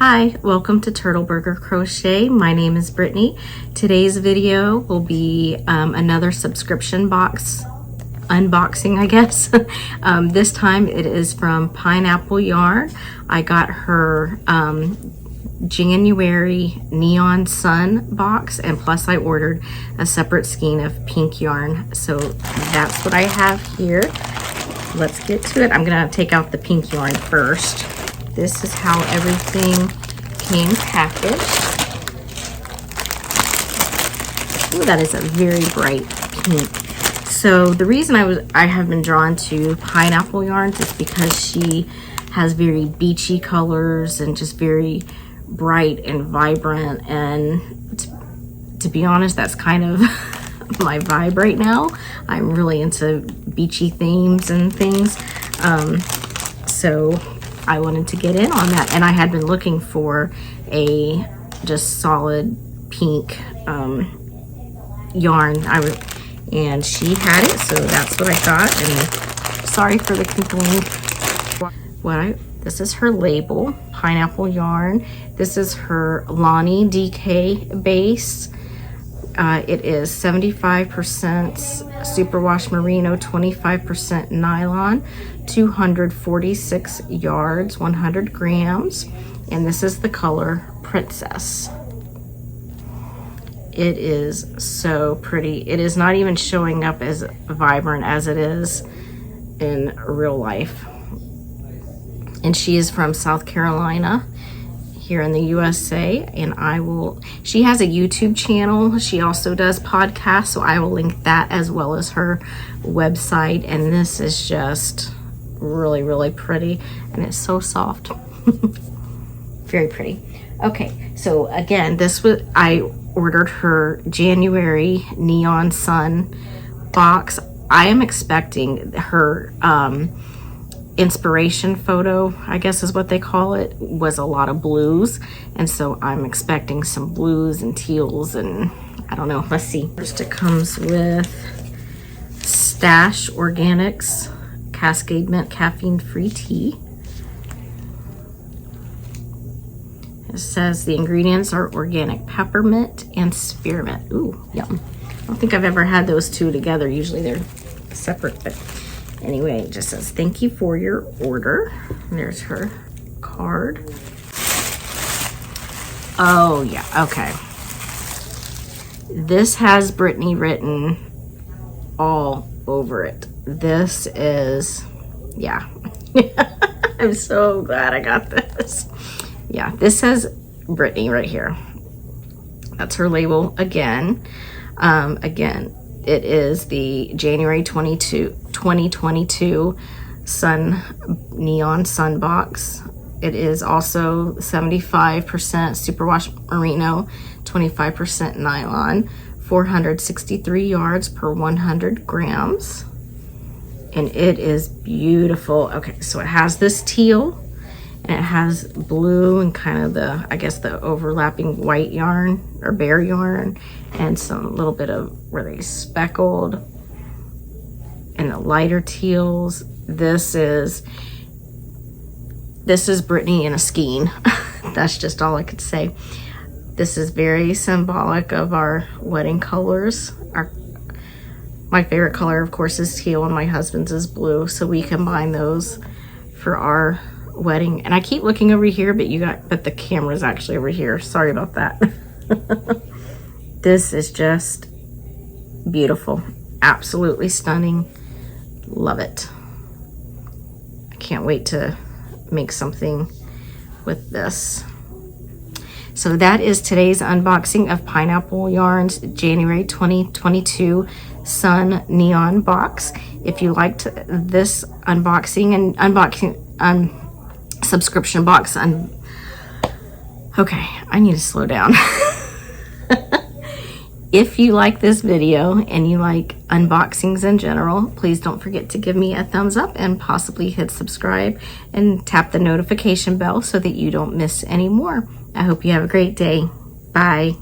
Hi, welcome to Turtle Burger Crochet. My name is Brittany. Today's video will be another subscription box unboxing, I guess. This time it is from Pineapple Yarn. I got her January Neon Sun box, and plus I ordered a separate skein of pink yarn. So that's what I have here. Let's get to it. I'm gonna take out the pink yarn first. This is how everything came packaged. Oh, that is a very bright pink. So the reason I have been drawn to Pineapple Yarns is because she has very beachy colors and just very bright and vibrant, and to be honest, that's kind of my vibe right now. I'm really into beachy themes and things, so I wanted to get in on that, and I had been looking for a just solid pink yarn. And she had it, so that's what I got. And sorry for the crinkling. This is her label, Pineapple Yarn. This is her Lonnie DK base. It is 75% superwash merino, 25% nylon, 246 yards, 100 grams, and this is the color Princess. It is so pretty. It is not even showing up as vibrant as it is in real life. And she is from South Carolina, here in the USA, and she has a YouTube channel. She also does podcasts, so I will link that as well as her website. And this is just really, really pretty, and it's so soft. Very pretty. Okay, so again, I ordered her January Neon Sun box. I am expecting her inspiration photo, I guess is what they call it, was a lot of blues, and so I'm expecting some blues and teals, and I don't know, let's see. First, it comes with Stash Organics Cascade Mint Caffeine Free Tea. It says the ingredients are organic peppermint and spearmint. Ooh, yum. I don't think I've ever had those two together. Usually they're separate, but anyway, it just says, thank you for your order. And there's her card. Oh, yeah, okay. This has Brittany written all over it. This is, yeah. I'm so glad I got this. Yeah, this says Brittany right here. That's her label again. Again, it is the January 2022 Neon Sun box. It is also 75% superwash merino, 25% nylon, 463 yards per 100 grams. And it is beautiful. Okay, so it has this teal, and it has blue and kind of I guess the overlapping white yarn or bare yarn, and some little bit of where they speckled, and the lighter teals. This is Brittany in a skein. That's just all I could say. This is very symbolic of our wedding colors. My favorite color, of course, is teal, and my husband's is blue, so we combine those for our wedding. And I keep looking over here, but the camera's actually over here. Sorry about that. This is just beautiful. Absolutely stunning. Love it. I can't wait to make something with this. So that is today's unboxing of Pineapple Yarns January 2022 Sun Neon box. If you liked this unboxing and subscription box, okay, I need to slow down. If you like this video and you like unboxings in general, please don't forget to give me a thumbs up and possibly hit subscribe and tap the notification bell so that you don't miss any more. I hope you have a great day. Bye.